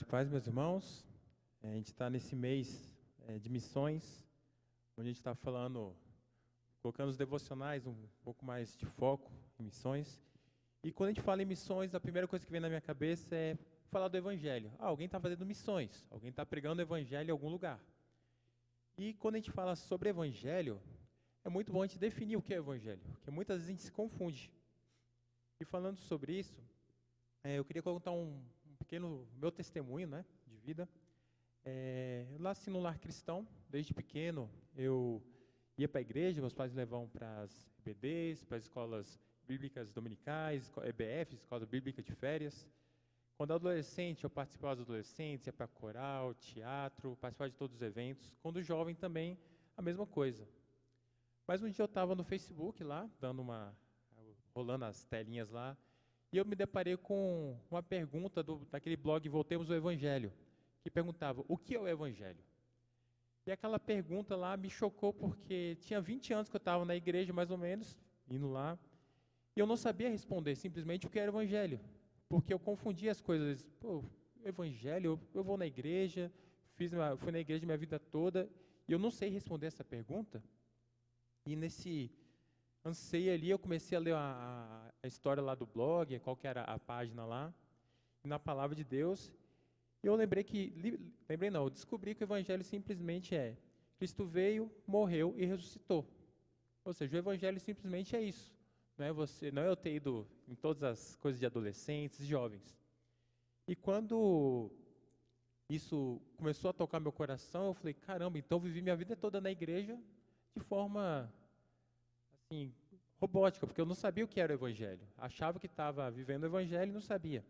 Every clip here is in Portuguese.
paz, meus irmãos. A gente está nesse mês de missões, onde a gente está falando, colocando os devocionais um pouco mais de foco em missões. E quando a gente fala em missões, a primeira coisa que vem na minha cabeça é falar do Evangelho. Alguém está fazendo missões, alguém está pregando o Evangelho em algum lugar. E quando a gente fala sobre Evangelho, é muito bom a gente definir o que é Evangelho, porque muitas vezes a gente se confunde. E falando sobre isso, eu queria contar um pequeno meu testemunho, né, de vida. Eu nasci num lar cristão, desde pequeno eu ia para a igreja, meus pais me levavam para as EBDs, para as escolas bíblicas dominicais, EBF, Escola Bíblica de Férias. Quando adolescente, eu participava dos adolescentes, ia para coral, teatro, participava de todos os eventos. Quando jovem também, a mesma coisa. Mas um dia eu estava no Facebook lá, rolando as telinhas lá, e eu me deparei com uma pergunta daquele blog Voltemos ao Evangelho, que perguntava, o que é o Evangelho? E aquela pergunta lá me chocou porque tinha 20 anos que eu estava na igreja, mais ou menos, indo lá, e eu não sabia responder simplesmente o que era o Evangelho, porque eu confundia as coisas. Pô, Evangelho, eu vou na igreja, fui na igreja minha vida toda, e eu não sei responder essa pergunta. E nesse anseio ali, eu comecei a ler a história lá do blog, qual que era a página lá, e na palavra de Deus, e eu eu descobri que o Evangelho simplesmente é, Cristo veio, morreu e ressuscitou. Ou seja, o Evangelho simplesmente é isso. Não é eu ter ido em todas as coisas de adolescentes, jovens. E quando isso começou a tocar meu coração, eu falei, caramba, então eu vivi minha vida toda na igreja de forma, assim, robótica, porque eu não sabia o que era o Evangelho. Achava que estava vivendo o Evangelho e não sabia.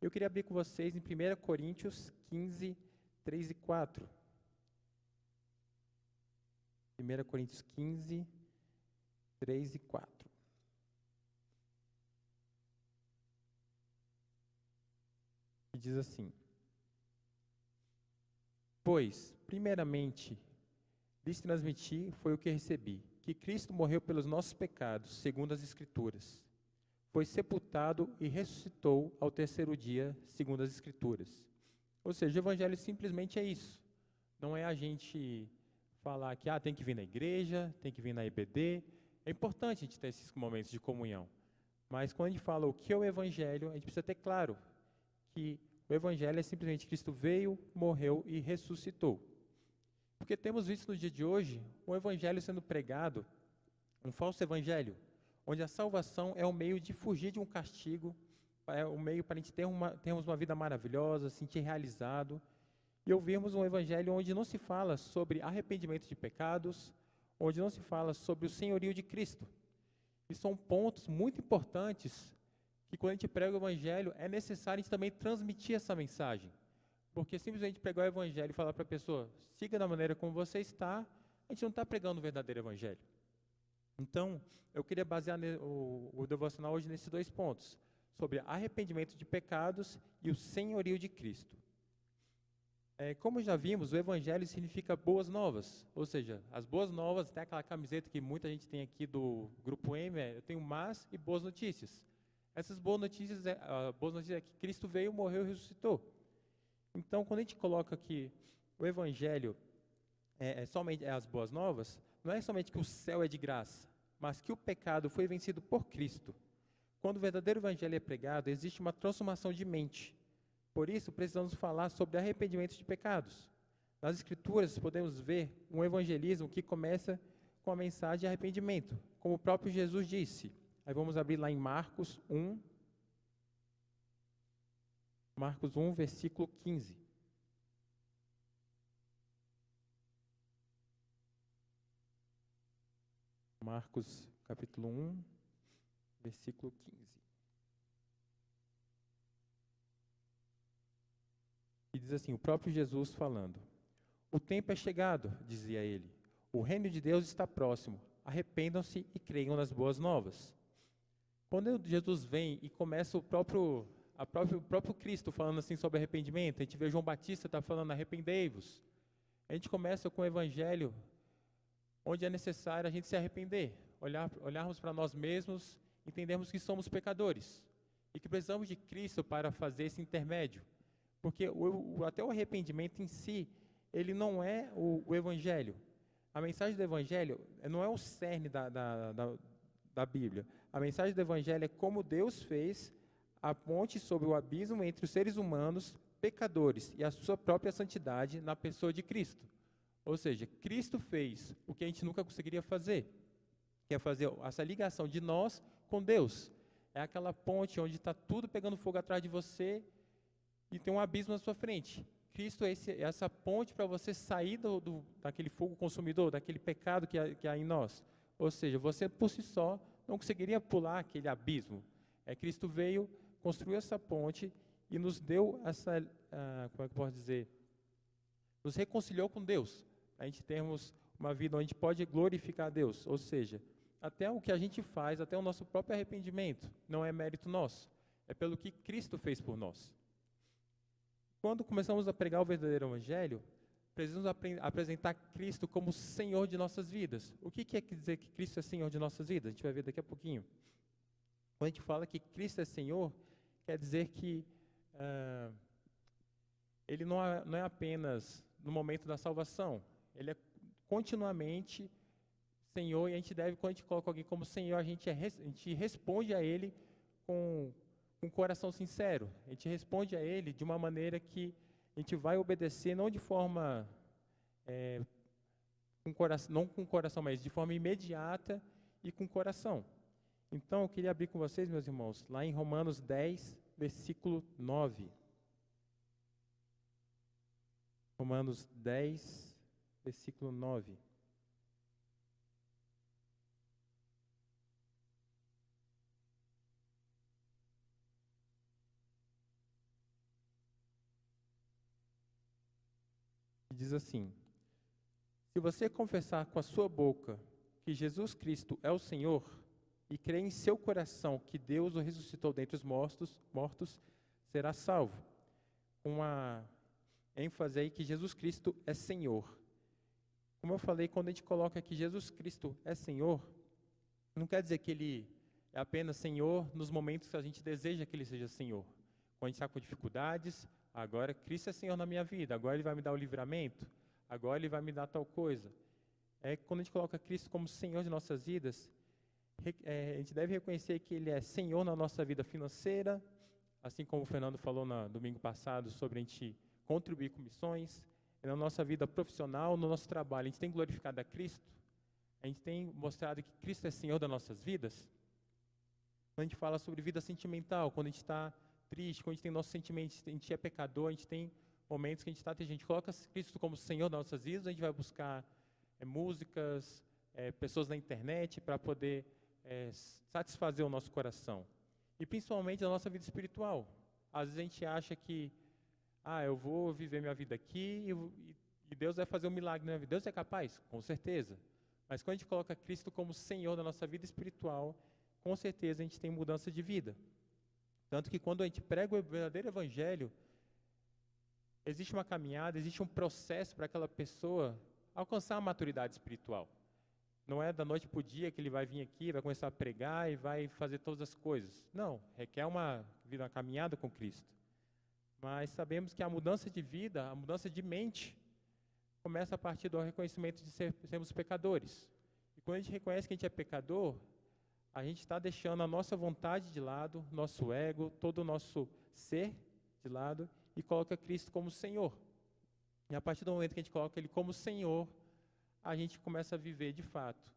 Eu queria abrir com vocês em 1 Coríntios 15, 3 e 4. 1 Coríntios 15, 3 e 4. E diz assim: Pois, primeiramente, lhes transmiti foi o que recebi, que Cristo morreu pelos nossos pecados, segundo as Escrituras. Foi sepultado e ressuscitou ao terceiro dia, segundo as Escrituras. Ou seja, o Evangelho simplesmente é isso. Não é a gente falar que tem que vir na igreja, tem que vir na EBD. É importante a gente ter esses momentos de comunhão. Mas quando a gente fala o que é o Evangelho, a gente precisa ter claro que o Evangelho é simplesmente Cristo veio, morreu e ressuscitou. Porque temos visto no dia de hoje um Evangelho sendo pregado, um falso Evangelho, onde a salvação é o meio de fugir de um castigo, é o meio para a gente termos uma vida maravilhosa, sentir realizado, e ouvirmos um Evangelho onde não se fala sobre arrependimento de pecados, onde não se fala sobre o senhorio de Cristo. E são pontos muito importantes que quando a gente prega o Evangelho, é necessário a gente também transmitir essa mensagem. Porque simplesmente pregar o Evangelho e falar para a pessoa, siga da maneira como você está, a gente não está pregando o verdadeiro Evangelho. Então, eu queria basear o devocional hoje nesses dois pontos, sobre arrependimento de pecados e o senhorio de Cristo. Como já vimos, o Evangelho significa boas novas, ou seja, as boas novas, até aquela camiseta que muita gente tem aqui do Grupo M, eu tenho más e boas notícias. Essas boas notícias é que Cristo veio, morreu e ressuscitou. Então, quando a gente coloca que o Evangelho somente as boas novas, não é somente que o céu é de graça, mas que o pecado foi vencido por Cristo. Quando o verdadeiro Evangelho é pregado, existe uma transformação de mente. Por isso, precisamos falar sobre arrependimento de pecados. Nas Escrituras, podemos ver um evangelismo que começa com a mensagem de arrependimento, como o próprio Jesus disse. Aí vamos abrir lá em Marcos 1, versículo 15. Marcos, capítulo 1, versículo 15. E diz assim, o próprio Jesus falando, o tempo é chegado, dizia ele, o reino de Deus está próximo, arrependam-se e creiam nas boas novas. Quando Jesus vem e começa o próprio Cristo falando assim sobre arrependimento, a gente vê João Batista está falando, arrependei-vos. A gente começa com o Evangelho, onde é necessário a gente se arrepender, olharmos para nós mesmos, entendermos que somos pecadores e que precisamos de Cristo para fazer esse intermédio, Porque até o arrependimento em si, ele não é o evangelho. A mensagem do evangelho não é o cerne da Bíblia. A mensagem do evangelho é como Deus fez a ponte sobre o abismo entre os seres humanos, pecadores, e a sua própria santidade na pessoa de Cristo. Ou seja, Cristo fez o que a gente nunca conseguiria fazer, que é fazer essa ligação de nós com Deus. É aquela ponte onde está tudo pegando fogo atrás de você e tem um abismo na sua frente. Cristo é essa ponte para você sair daquele fogo consumidor, daquele pecado que há em nós. Ou seja, você por si só não conseguiria pular aquele abismo. Cristo veio, construiu essa ponte e nos deu essa, como é que eu posso dizer? Nos reconciliou com Deus. A gente termos uma vida onde a gente pode glorificar a Deus. Ou seja, até o que a gente faz, até o nosso próprio arrependimento, não é mérito nosso. É pelo que Cristo fez por nós. Quando começamos a pregar o verdadeiro evangelho, precisamos apresentar Cristo como Senhor de nossas vidas. O que quer dizer que Cristo é Senhor de nossas vidas? A gente vai ver daqui a pouquinho. Quando a gente fala que Cristo é Senhor, quer dizer que Ele não é apenas no momento da salvação. Ele é continuamente Senhor, e a gente deve, quando a gente coloca alguém como Senhor, a gente responde a Ele com um coração sincero. A gente responde a Ele de uma maneira que a gente vai obedecer, não de forma, não com o coração, mas de forma imediata e com o coração. Então, eu queria abrir com vocês, meus irmãos, lá em Romanos 10, versículo 9. Romanos 10, versículo 9. Diz assim: se você confessar com a sua boca que Jesus Cristo é o Senhor e crer em seu coração que Deus o ressuscitou dentre os mortos, será salvo. Uma ênfase aí que Jesus Cristo é Senhor. Como eu falei, quando a gente coloca que Jesus Cristo é Senhor, não quer dizer que Ele é apenas Senhor nos momentos que a gente deseja que Ele seja Senhor. Quando a gente está com dificuldades, agora Cristo é Senhor na minha vida, agora Ele vai me dar o livramento, agora Ele vai me dar tal coisa. Quando a gente coloca Cristo como Senhor de nossas vidas, a gente deve reconhecer que Ele é Senhor na nossa vida financeira, assim como o Fernando falou no domingo passado sobre a gente contribuir com missões, na nossa vida profissional, no nosso trabalho. A gente tem glorificado a Cristo, a gente tem mostrado que Cristo é Senhor das nossas vidas. Quando a gente fala sobre vida sentimental, quando a gente está triste, quando a gente tem nossos sentimentos, a gente é pecador, a gente tem momentos que a gente coloca Cristo como Senhor das nossas vidas, a gente vai buscar músicas, pessoas na internet para poder satisfazer o nosso coração. E principalmente na nossa vida espiritual. Às vezes a gente acha que eu vou viver minha vida aqui e Deus vai fazer um milagre na minha vida. Deus é capaz? Com certeza. Mas quando a gente coloca Cristo como Senhor da nossa vida espiritual, com certeza a gente tem mudança de vida. Tanto que quando a gente prega o verdadeiro evangelho, existe uma caminhada, existe um processo para aquela pessoa alcançar a maturidade espiritual. Não é da noite para o dia que ele vai vir aqui, vai começar a pregar e vai fazer todas as coisas. Não, requer uma caminhada com Cristo. Mas sabemos que a mudança de vida, a mudança de mente, começa a partir do reconhecimento de sermos pecadores. E quando a gente reconhece que a gente é pecador, a gente está deixando a nossa vontade de lado, nosso ego, todo o nosso ser de lado e coloca Cristo como Senhor. E a partir do momento que a gente coloca Ele como Senhor, a gente começa a viver de fato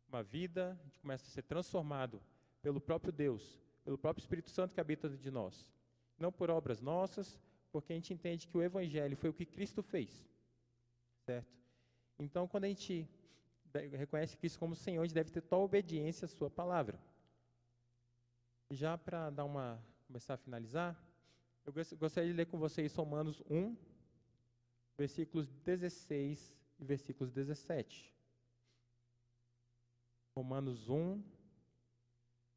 uma vida, a gente começa a ser transformado pelo próprio Deus, pelo próprio Espírito Santo que habita dentro de nós. Não por obras nossas, porque a gente entende que o Evangelho foi o que Cristo fez, certo? Então, quando a gente reconhece Cristo como Senhor, a gente deve ter total obediência à sua palavra. E já para começar a finalizar, eu gostaria de ler com vocês Romanos 1, versículos 16 e versículos 17. Romanos 1,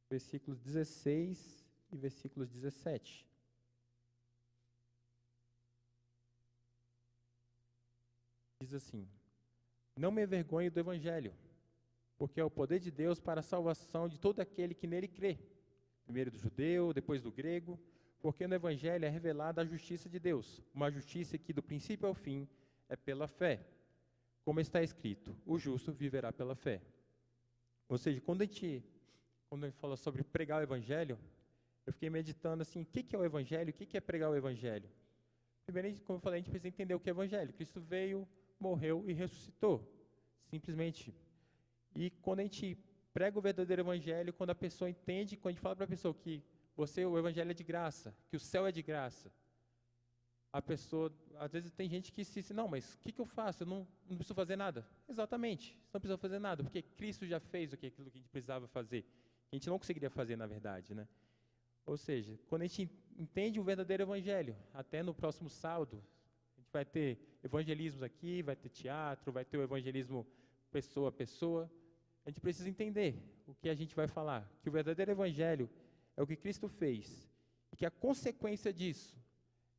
versículos 16 e versículos 17. Diz assim: não me envergonhe do Evangelho, porque é o poder de Deus para a salvação de todo aquele que nele crê, primeiro do judeu, depois do grego, Porque no Evangelho é revelada a justiça de Deus, uma justiça que do princípio ao fim é pela fé. Como está escrito, o justo viverá pela fé. Ou seja, quando a gente fala sobre pregar o Evangelho, eu fiquei meditando assim, o que é o Evangelho, o que é pregar o Evangelho? Primeiro, como eu falei, a gente precisa entender o que é o Evangelho. Cristo veio, morreu e ressuscitou, simplesmente. E quando a gente prega o verdadeiro Evangelho, quando a pessoa entende, quando a gente fala para a pessoa que o Evangelho é de graça, que o céu é de graça, a pessoa, às vezes tem gente que se diz, não, mas o que eu faço? Eu não preciso fazer nada. Exatamente, você não precisa fazer nada, porque Cristo já fez aquilo que a gente precisava fazer. A gente não conseguiria fazer, na verdade, né? Ou seja, quando a gente entende o verdadeiro Evangelho, até no próximo sábado, a gente vai ter evangelismos aqui, vai ter teatro, vai ter o evangelismo pessoa a pessoa. A gente precisa entender o que a gente vai falar, que o verdadeiro Evangelho é o que Cristo fez, e que a consequência disso,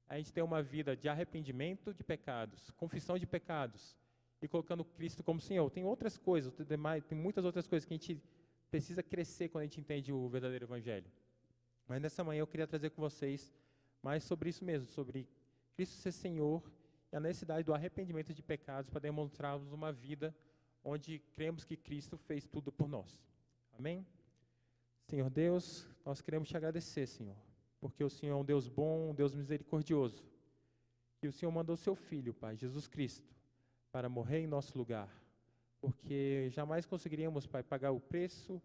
a gente tem uma vida de arrependimento de pecados, confissão de pecados, e colocando Cristo como Senhor. Tem outras coisas, tem muitas outras coisas que a gente precisa crescer quando a gente entende o verdadeiro Evangelho. Mas nessa manhã eu queria trazer com vocês mais sobre isso mesmo, sobre Cristo ser Senhor e a necessidade do arrependimento de pecados para demonstrarmos uma vida onde cremos que Cristo fez tudo por nós. Amém? Senhor Deus, nós queremos te agradecer, Senhor, porque o Senhor é um Deus bom, um Deus misericordioso. E o Senhor mandou seu Filho, Pai, Jesus Cristo, para morrer em nosso lugar, porque jamais conseguiríamos, Pai, pagar o preço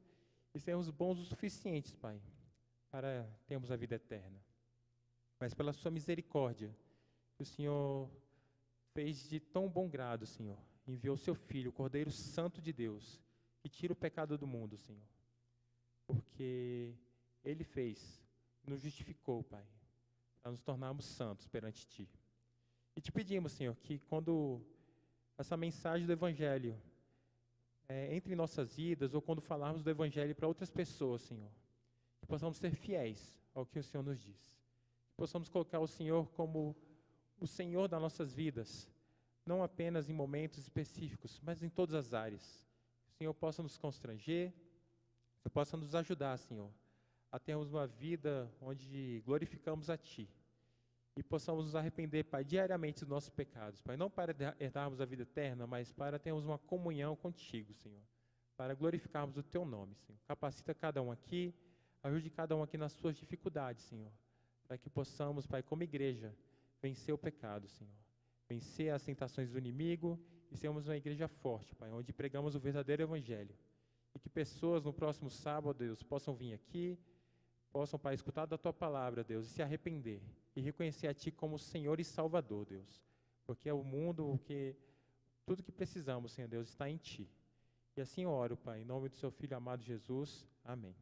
e sermos bons o suficientes, Pai, para termos a vida eterna. Mas pela sua misericórdia, o Senhor fez de tão bom grado, Senhor, enviou seu Filho, o Cordeiro Santo de Deus, que tira o pecado do mundo, Senhor. Porque Ele fez, nos justificou, Pai, para nos tornarmos santos perante Ti. E te pedimos, Senhor, que quando essa mensagem do Evangelho entre em nossas vidas, ou quando falarmos do Evangelho para outras pessoas, Senhor, que possamos ser fiéis ao que o Senhor nos diz. Que possamos colocar o Senhor como o Senhor das nossas vidas, não apenas em momentos específicos, mas em todas as áreas. Que o Senhor possa nos constranger, que possa nos ajudar, Senhor, a termos uma vida onde glorificamos a Ti e possamos nos arrepender, Pai, diariamente dos nossos pecados, Pai, não para herdarmos a vida eterna, mas para termos uma comunhão contigo, Senhor, para glorificarmos o Teu nome, Senhor. Capacita cada um aqui, ajude cada um aqui nas suas dificuldades, Senhor, para que possamos, Pai, como igreja, vencer o pecado, Senhor, vencer as tentações do inimigo e sermos uma igreja forte, Pai, onde pregamos o verdadeiro Evangelho. E que pessoas no próximo sábado, Deus, possam vir aqui, possam, Pai, escutar da Tua palavra, Deus, e se arrepender e reconhecer a Ti como Senhor e Salvador, Deus, porque é o mundo, tudo que precisamos, Senhor Deus, está em Ti. E assim eu oro, Pai, em nome do Seu Filho amado Jesus. Amém.